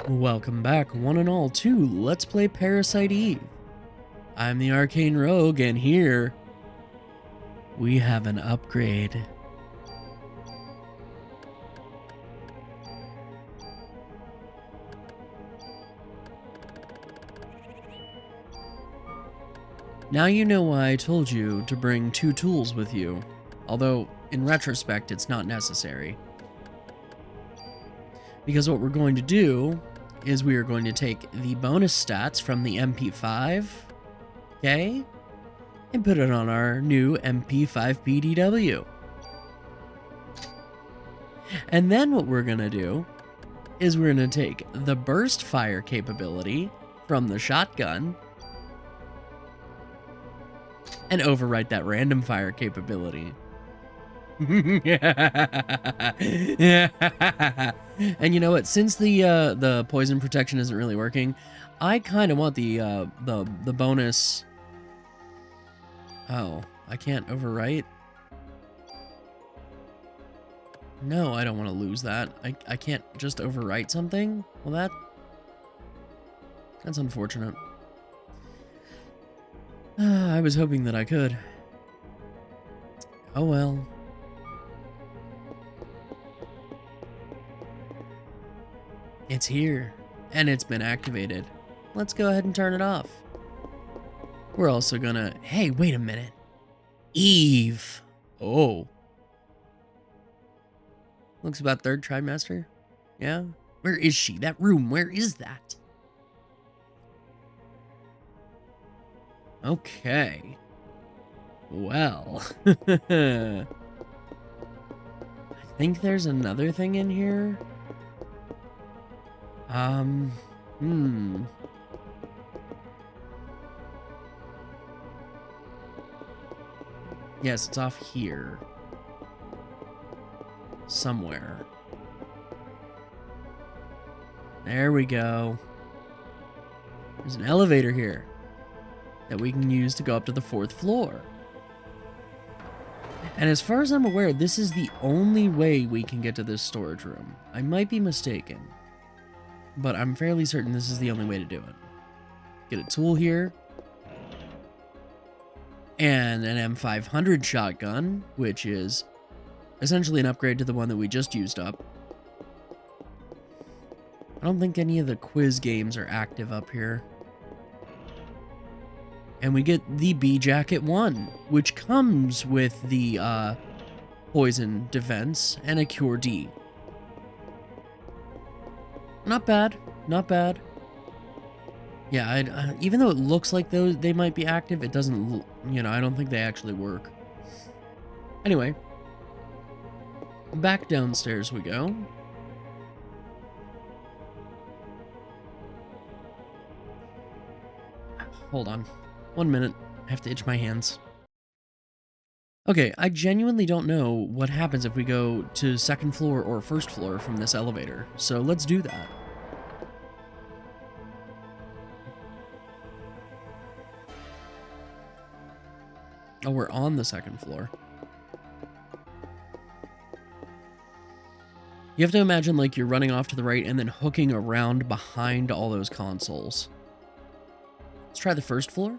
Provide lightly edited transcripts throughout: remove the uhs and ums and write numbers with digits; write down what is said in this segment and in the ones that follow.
Welcome back, one and all, to Let's Play Parasite Eve. I'm the Arcane Rogue, and here we have an upgrade. Now you know why I told you to bring 2 tools with you, although in retrospect it's not necessary. Because what we're going to do is we are going to take the bonus stats from the MP5, okay, and put it on our new MP5 PDW. And then what we're going to do is we're going to take the burst fire capability from the shotgun and overwrite that random fire capability. And you know what? Since the poison protection isn't really working, I kind of want the bonus. Oh, I can't overwrite. No, I don't want to lose that. I can't just overwrite something. Well, that's unfortunate. I was hoping that I could. Oh well. It's here, and it's been activated. Let's go ahead and turn it off. We're also gonna... Hey, wait a minute. Eve. Oh. Looks about 3rd trimester. Yeah? Where is she? That room, where is that? Okay. Well. I think there's another thing in here. Yes, it's off here. Somewhere. There we go. There's an elevator here that we can use to go up to the 4th floor. And as far as I'm aware, this is the only way we can get to this storage room. I might be mistaken, but I'm fairly certain this is the only way to do it. Get a tool here. And an M500 shotgun, which is essentially an upgrade to the one that we just used up. I don't think any of the quiz games are active up here. And we get the B Jacket 1, which comes with the poison defense and a Cure D. Not bad, not bad. Yeah, even though it looks like they might be active, it doesn't, you know, I don't think they actually work. Anyway, back downstairs we go. Hold on. 1 minute. I have to itch my hands. Okay, I genuinely don't know what happens if we go to 2nd floor or 1st floor from this elevator, so let's do that. Oh, we're on the 2nd floor. You have to imagine like you're running off to the right and then hooking around behind all those consoles. Let's try the 1st floor.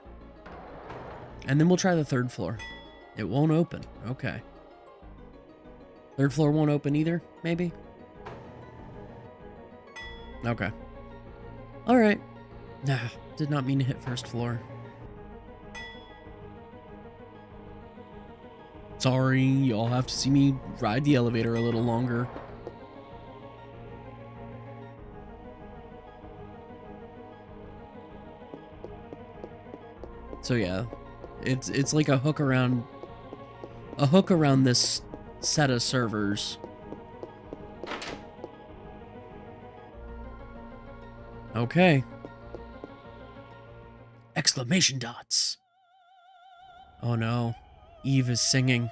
And then we'll try the 3rd floor. It won't open. Okay. 3rd floor won't open either, maybe? Okay. Alright. Nah, did not mean to hit 1st floor. Sorry, y'all have to see me ride the elevator a little longer. So yeah, it's like a hook around this set of servers. Okay. Exclamation dots. Oh no. Eve is singing.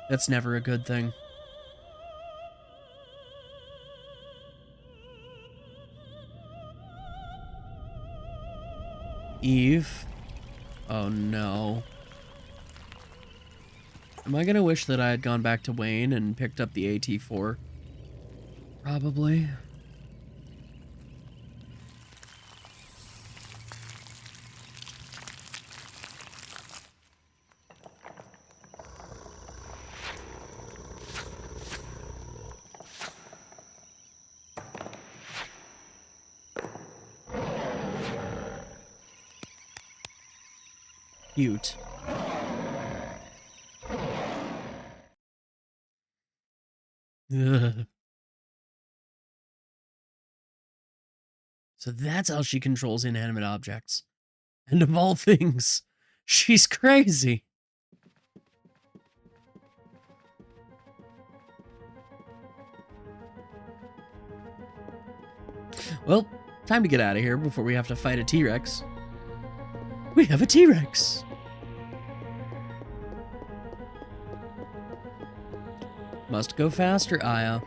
That's never a good thing. Eve. Oh no. Am I gonna wish that I had gone back to Wayne and picked up the AT4? Probably. cute. Ugh. So that's how she controls inanimate objects. And of all things, she's crazy. Well, time to get out of here before we have to fight a T-Rex. We have a T-Rex! Must go faster, Aya.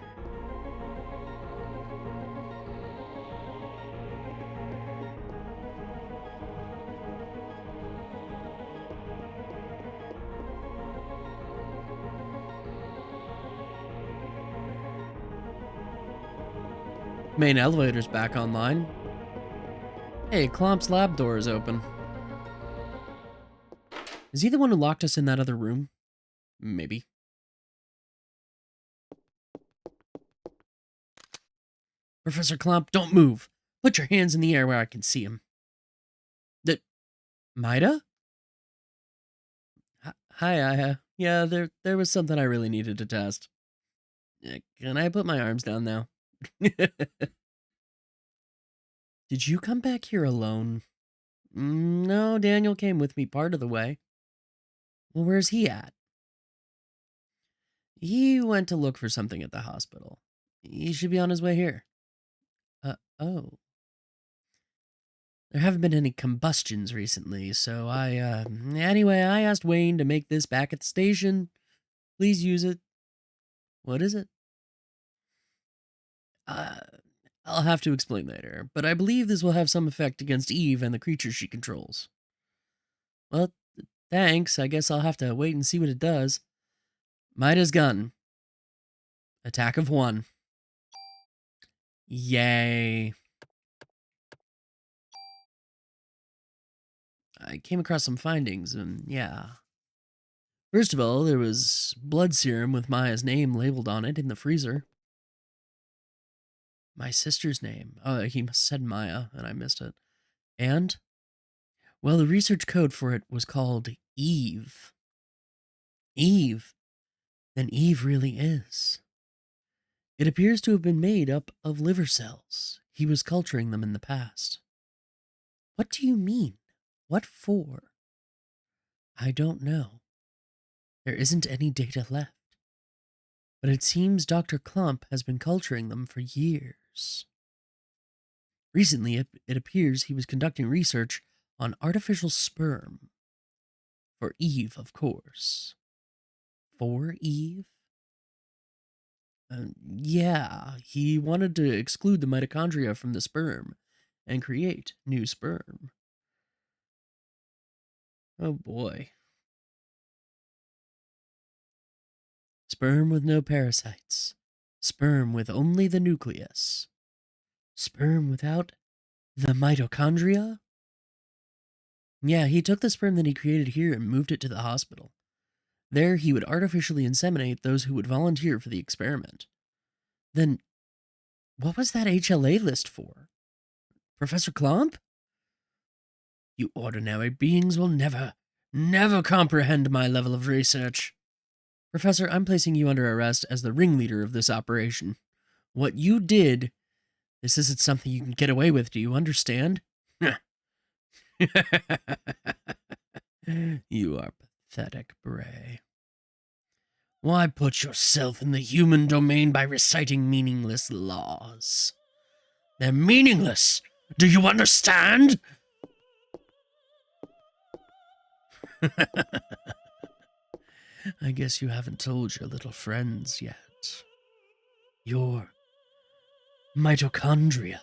Main elevator's back online. Hey, Klomp's lab door is open. Is he the one who locked us in that other room? Maybe. Professor Klomp, don't move. Put your hands in the air where I can see him. Mida? Hi, Aya. Yeah, there was something I really needed to test. Can I put my arms down now? Did you come back here alone? No, Daniel came with me part of the way. Well, where's he at? He went to look for something at the hospital. He should be on his way here. Oh. There haven't been any combustions recently, so anyway, I asked Wayne to make this back at the station. Please use it. What is it? I'll have to explain later, but I believe this will have some effect against Eve and the creatures she controls. Well, thanks. I guess I'll have to wait and see what it does. Mida's gun. Attack of 1. Yay. I came across some findings, and yeah. First of all, there was blood serum with Maya's name labeled on it in the freezer. My sister's name. Oh, he must have said Maya, and I missed it. And? Well, the research code for it was called Eve. Eve? Then Eve really is. It appears to have been made up of liver cells. He was culturing them in the past. What do you mean? What for? I don't know. There isn't any data left. But it seems Dr. Klump has been culturing them for years. Recently, it appears he was conducting research on artificial sperm. For Eve, of course. For Eve? Yeah, he wanted to exclude the mitochondria from the sperm and create new sperm. Oh boy. Sperm with no parasites. Sperm with only the nucleus. Sperm without the mitochondria? Yeah, he took the sperm that he created here and moved it to the hospital. There, he would artificially inseminate those who would volunteer for the experiment. Then, what was that HLA list for? Professor Klomp? You ordinary beings will never comprehend my level of research. Professor, I'm placing you under arrest as the ringleader of this operation. What you did, this isn't something you can get away with, do you understand? You are pathetic, Brea. Why put yourself in the human domain by reciting meaningless laws? They're meaningless! Do you understand? I guess you haven't told your little friends yet. Your mitochondria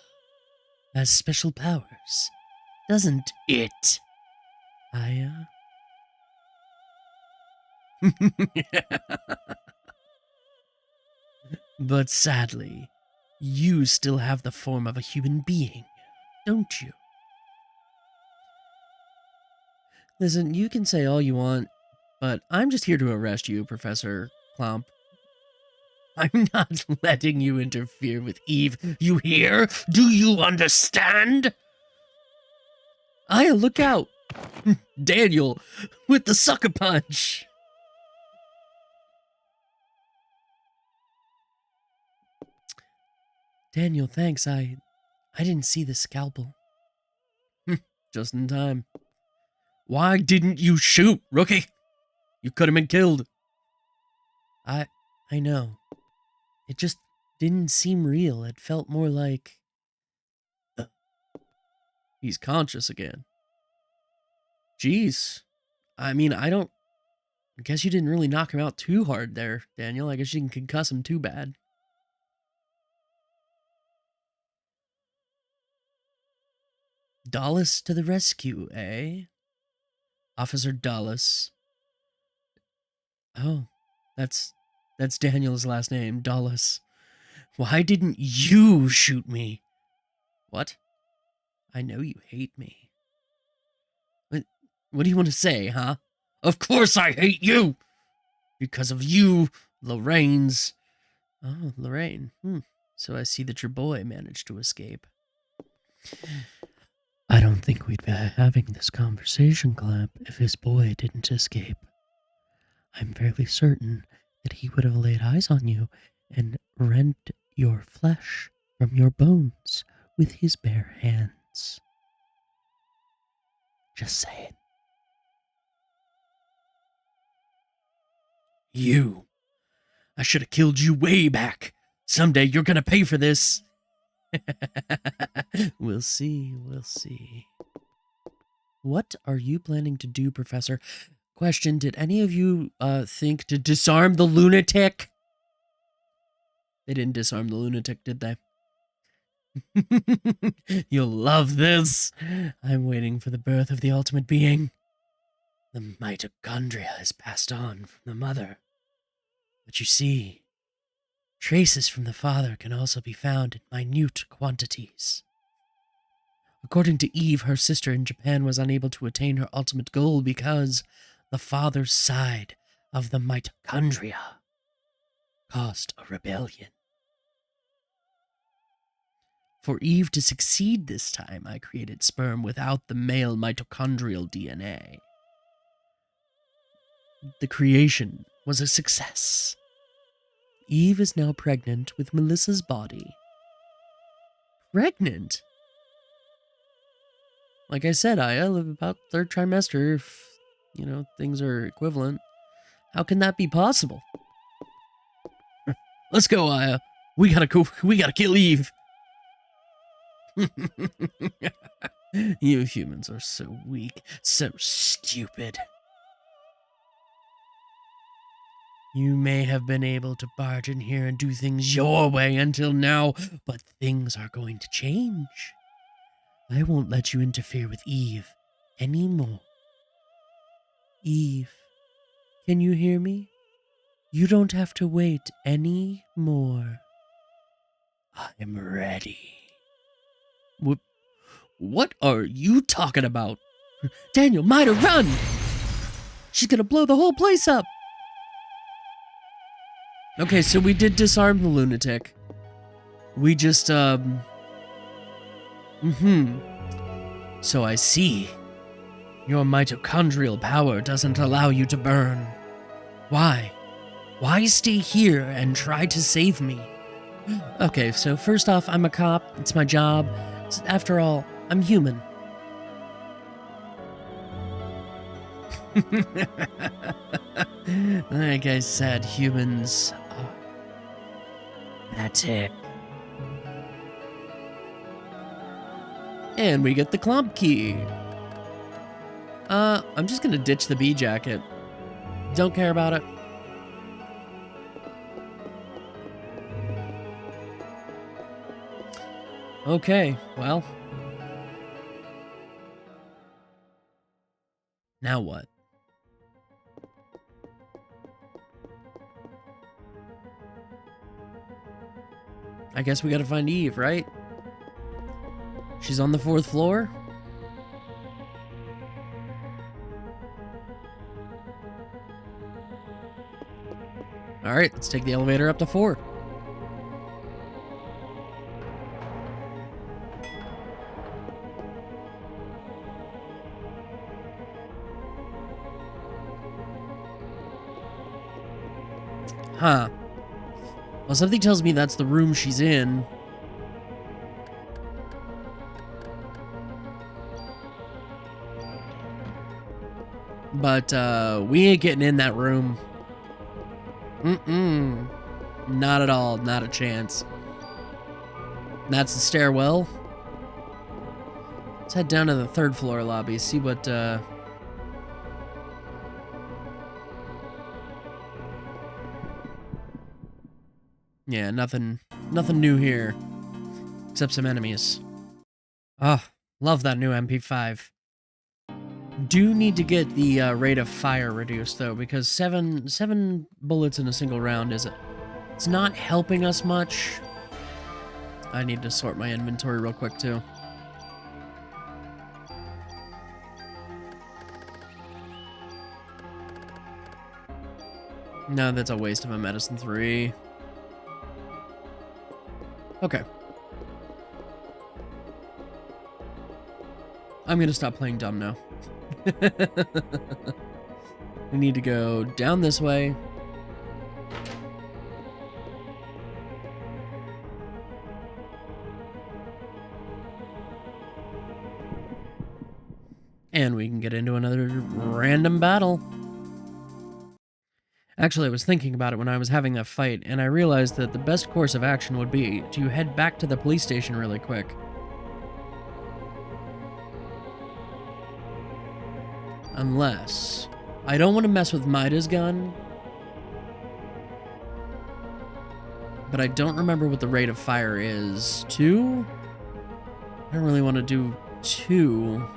has special powers, doesn't it, Aya? But sadly, you still have the form of a human being, don't you? Listen, you can say all you want, but I'm just here to arrest you, Professor Klomp. I'm not letting you interfere with Eve, you hear? Do you understand? Aya, look out! Daniel with the sucker punch. Daniel, thanks. I didn't see the scalpel. Just in time. Why didn't you shoot, rookie? You could have been killed. I know. It just didn't seem real. It felt more like... He's conscious again. Jeez. I mean, I guess you didn't really knock him out too hard there, Daniel. I guess you didn't concuss him too bad. Dallas to the rescue, eh? Officer Dallas. Oh, that's Daniel's last name, Dallas. Why didn't you shoot me? What? I know you hate me. What do you want to say, huh? Of course I hate you! Because of you, Lorraine's... Oh, Lorraine. So I see that your boy managed to escape. I don't think we'd be having this conversation, Clamp, if his boy didn't escape. I'm fairly certain that he would have laid eyes on you and rent your flesh from your bones with his bare hands. Just saying. You. I should have killed you way back. Someday you're gonna pay for this. We'll see. What are you planning to do, Professor? Question, did any of you think to disarm the lunatic? They didn't disarm the lunatic, did they? You'll love this. I'm waiting for the birth of the ultimate being. The mitochondria is passed on from the mother. But you see, traces from the father can also be found in minute quantities. According to Eve, her sister in Japan was unable to attain her ultimate goal because the father's side of the mitochondria caused a rebellion. For Eve to succeed this time, I created sperm without the male mitochondrial DNA. The creation was a success. Eve is now pregnant with Melissa's body. Pregnant? Like I said, Aya, about third trimester, if, things are equivalent. How can that be possible? Let's go, Aya. We gotta kill Eve. You humans are so weak, so stupid. You may have been able to barge in here and do things your way until now, but things are going to change. I won't let you interfere with Eve anymore. Eve, can you hear me? You don't have to wait anymore. I'm ready. What are you talking about? Daniel, Mida, run! She's gonna blow the whole place up. Okay, so we did disarm the lunatic. We just, So I see. Your mitochondrial power doesn't allow you to burn. Why? Why stay here and try to save me? Okay, so first off, I'm a cop. It's my job. After all, I'm human. Like I said, humans are pathetic. And we get the clump key. I'm just gonna ditch the bee jacket. Don't care about it. Okay, well. Now what? I guess we gotta find Eve, right? She's on the 4th floor? Alright, let's take the elevator up to 4. Huh. Well, something tells me that's the room she's in. But, we ain't getting in that room. Not at all. Not a chance. That's the stairwell. Let's head down to the 3rd floor lobby, see what, yeah, nothing new here. Except some enemies. Oh, love that new MP5. Do need to get the rate of fire reduced, though, because seven bullets in a single round it's not helping us much. I need to sort my inventory real quick, too. No, that's a waste of a medicine 3. Okay. I'm gonna stop playing dumb now. We need to go down this way. And we can get into another random battle. Actually, I was thinking about it when I was having that fight, and I realized that the best course of action would be to head back to the police station really quick. Unless... I don't want to mess with Maida's gun, but I don't remember what the rate of fire is. 2? I don't really want to do 2.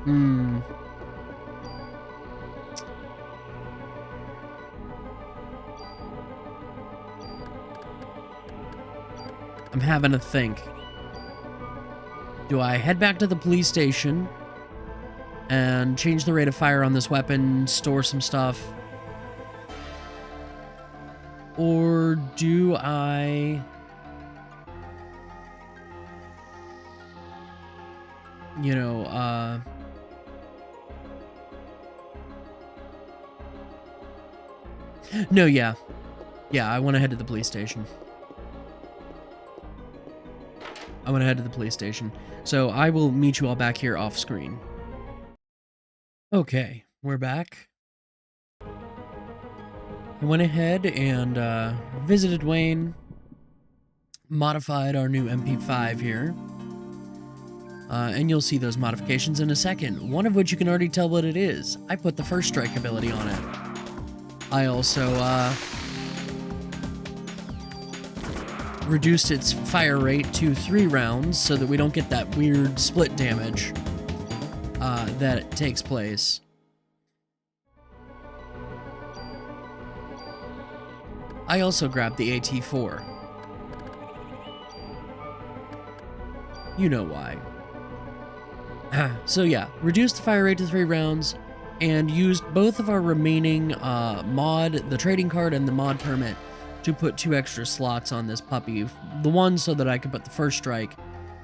I'm having to think. Do I head back to the police station and change the rate of fire on this weapon, store some stuff? Or do I... you know, no, yeah. Yeah, I want to head to the police station. So I will meet you all back here off screen. Okay, we're back. I went ahead and visited Wayne, modified our new MP5 here. And you'll see those modifications in a second, one of which you can already tell what it is. I put the first strike ability on it. I also reduced its fire rate to 3 rounds so that we don't get that weird split damage that takes place. I also grabbed the AT4. You know why. So yeah, reduced the fire rate to 3 rounds, and used both of our remaining mod, the trading card and the mod permit, to put 2 extra slots on this puppy. The one so that I could put the first strike,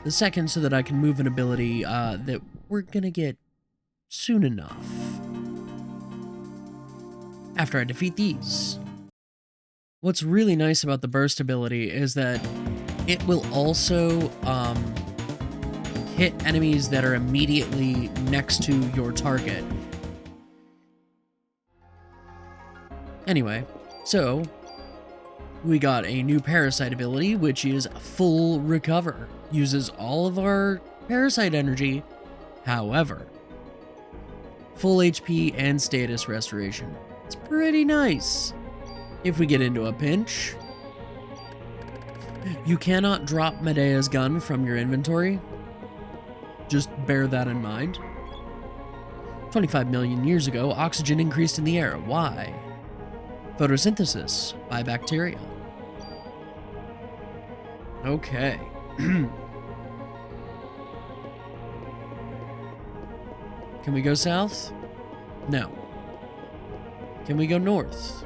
the second so that I can move an ability that we're gonna get soon enough. After I defeat these. What's really nice about the burst ability is that it will also hit enemies that are immediately next to your target. Anyway, so we got a new Parasite ability, which is Full Recover. Uses all of our Parasite energy, however, full HP and status restoration. It's pretty nice. If we get into a pinch, you cannot drop Medea's gun from your inventory. Just bear that in mind. 25 million years ago, oxygen increased in the air. Why? Photosynthesis by bacteria. Okay. Can we go south? No. Can we go north?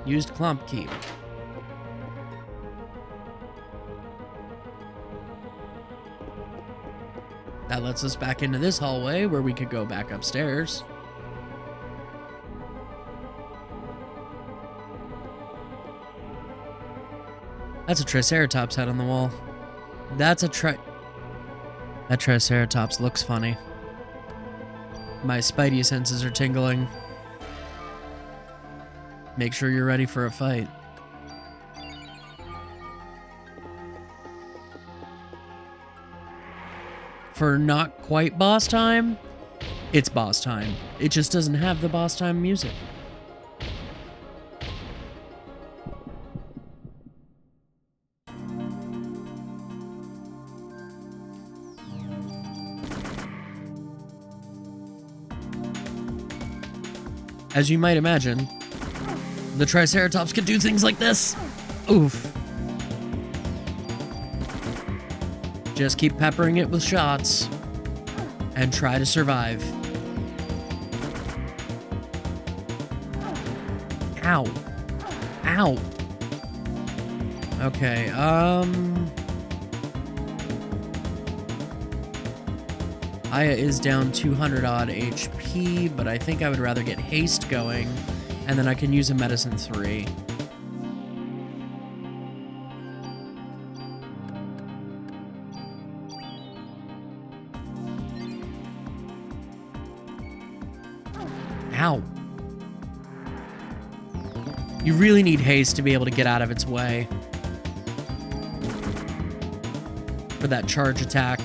Used Clomp Key. That lets us back into this hallway where we could go back upstairs. That's a Triceratops head on the wall. That Triceratops looks funny. My spidey senses are tingling. Make sure you're ready for a fight. For not quite boss time, it's boss time. It just doesn't have the boss time music. As you might imagine, the Triceratops could do things like this. Oof. Just keep peppering it with shots and try to survive. Ow. Ow. Okay, Aya is down 200 odd HP, but I think I would rather get haste going, and then I can use a medicine 3. Ow. You really need haste to be able to get out of its way for that charge attack.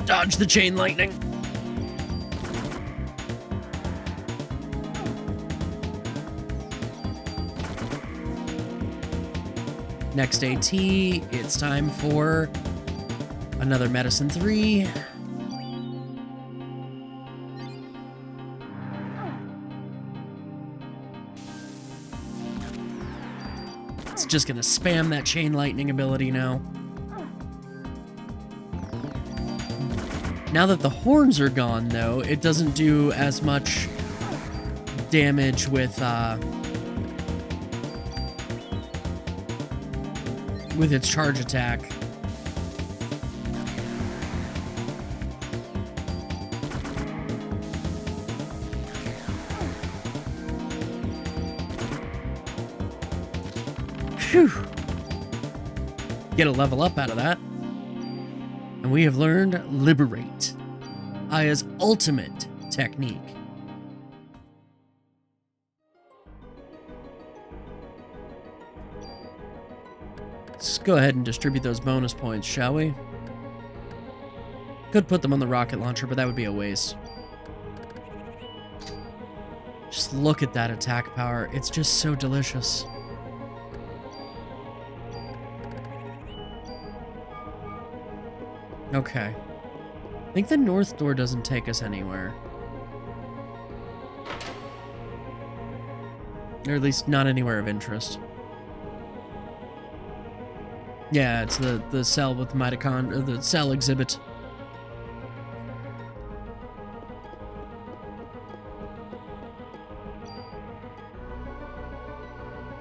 Dodge the chain lightning. Next AT, it's time for another medicine 3. It's just gonna spam that chain lightning ability now. Now that the horns are gone, though, it doesn't do as much damage with its charge attack. Phew. Get a level up out of that. And we have learned Liberate, Aya's ultimate technique. Let's go ahead and distribute those bonus points, shall we? Could put them on the rocket launcher, but that would be a waste. Just look at that attack power. It's just so delicious. Okay. I think the north door doesn't take us anywhere. Or at least not anywhere of interest. Yeah, it's the cell with mitochondria, the cell exhibit.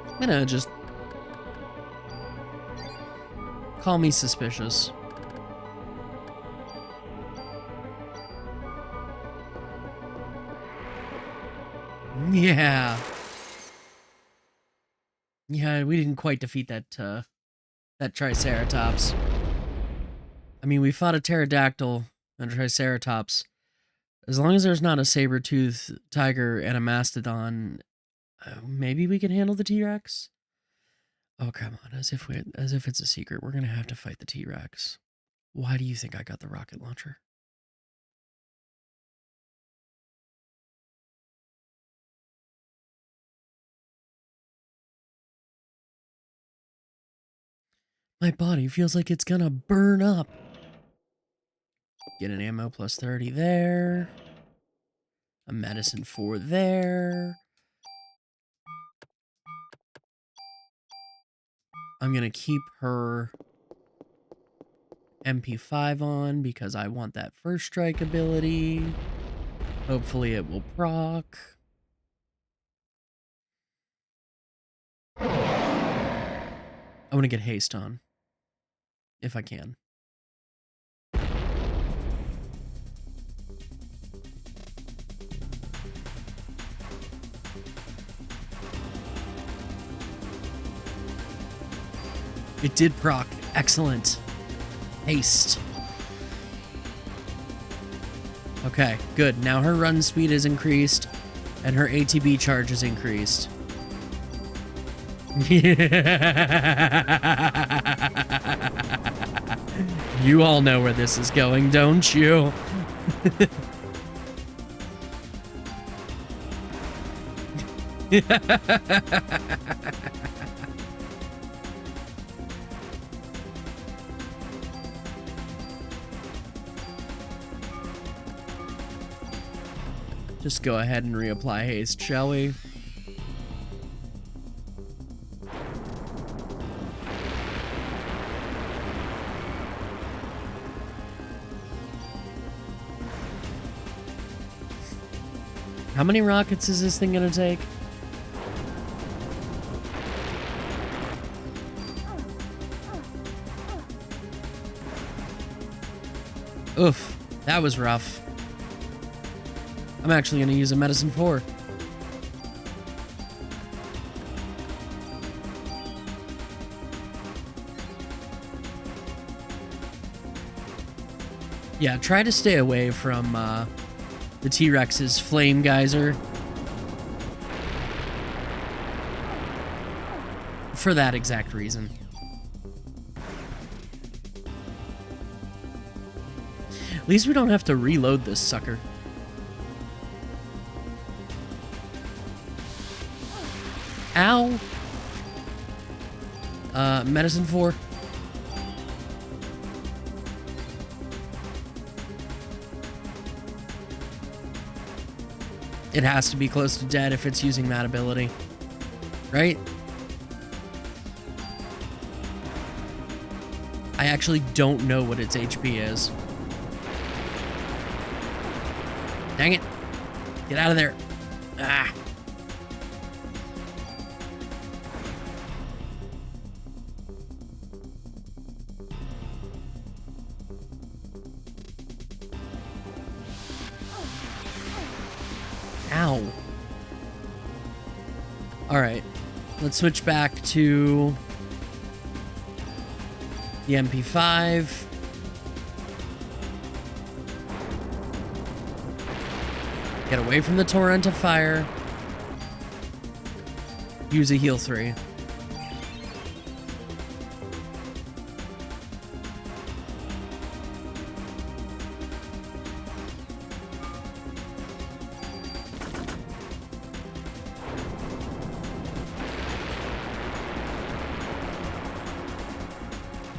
I'm gonna just call me suspicious. Yeah. Yeah, we didn't quite defeat that Triceratops. I mean, we fought a pterodactyl and a Triceratops. As long as there's not a saber-toothed tiger and a mastodon, maybe we can handle the T-Rex? Oh, come on. As if it's a secret. We're going to have to fight the T-Rex. Why do you think I got the rocket launcher? My body feels like it's gonna burn up. Get an ammo plus 30 there. A medicine 4 there. I'm gonna keep her MP5 on because I want that first strike ability. Hopefully it will proc. I want to get haste on. If I can. It did proc. Excellent. Haste. Okay, good. Now her run speed is increased, and her ATB charge is increased. You all know where this is going, don't you? Just go ahead and reapply haste, shall we? How many rockets is this thing gonna take? Oof, that was rough. I'm actually gonna use a medicine 4. Yeah, try to stay away from the T-Rex's flame geyser. For that exact reason. At least we don't have to reload this sucker. Ow! Medicine 4. It has to be close to dead if it's using that ability. Right? I actually don't know what its HP is. Dang it. Get out of there. Ah. Ow. Alright. Let's switch back to the MP5. Get away from the torrent of fire. Use a heal 3.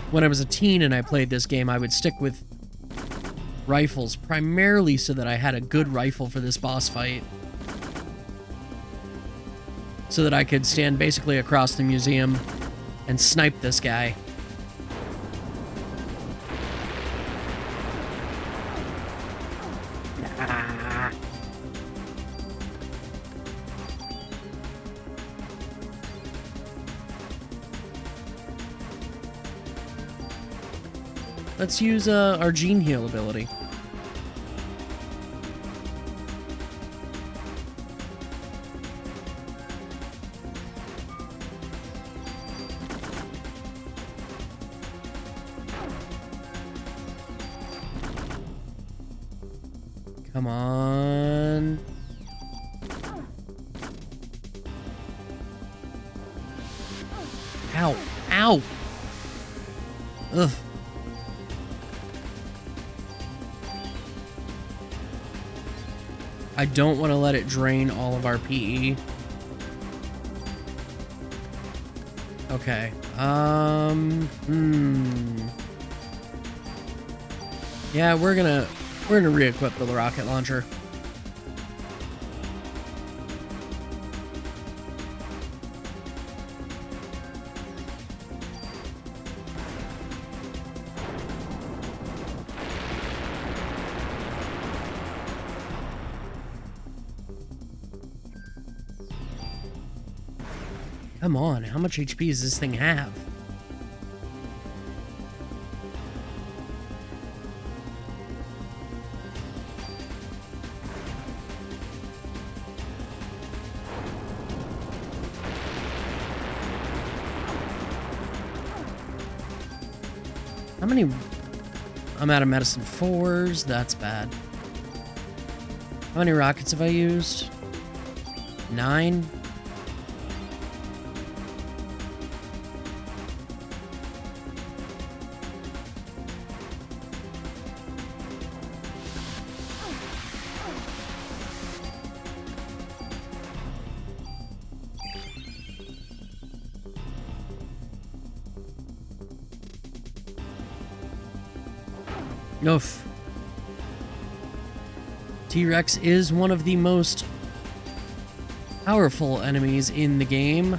When I was a teen and I played this game, I would stick with rifles, primarily so that I had a good rifle for this boss fight. So that I could stand basically across the museum and snipe this guy. Ah. Let's use our gene heal ability. Come on. Ow. Ow. Ugh. I don't want to let it drain all of our PE. Okay. Yeah, we're gonna re-equip the rocket launcher. Come on, how much HP does this thing have? How many? I'm out of medicine 4s. That's bad. How many rockets have I used? 9? Oof. T-Rex is one of the most powerful enemies in the game.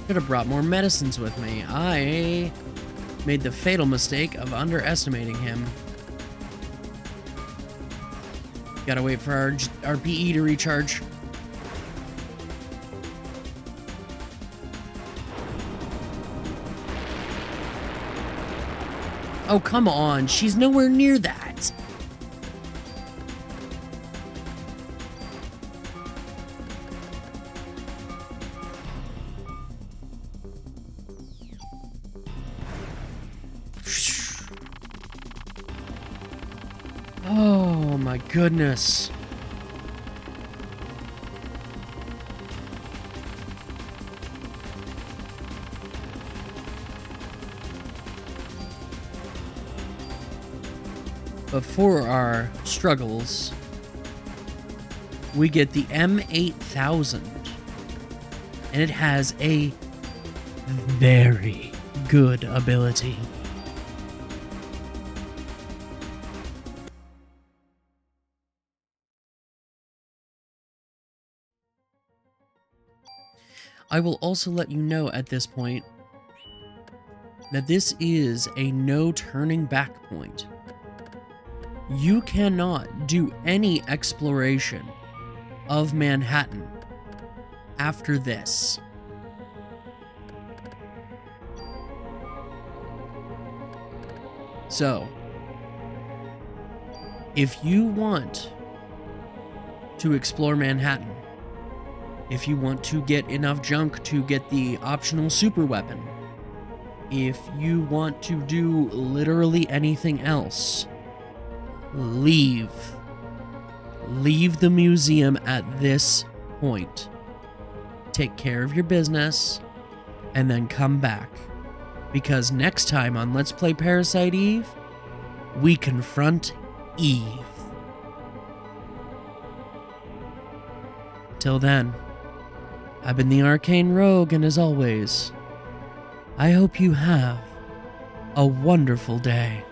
Could have brought more medicines with me. I made the fatal mistake of underestimating him. Gotta wait for our PE to recharge. Oh, come on. She's nowhere near that. Oh, my goodness. But for our struggles, we get the M8000, and it has a very good ability. I will also let you know at this point that this is a no turning back point. You cannot do any exploration of Manhattan after this. So, if you want to explore Manhattan, if you want to get enough junk to get the optional super weapon, if you want to do literally anything else, leave the museum at this point. Take care of your business and then come back, because next time on Let's Play Parasite Eve, we confront Eve. Till then, I've been the Arcane Rogue, and as always, I hope you have a wonderful day.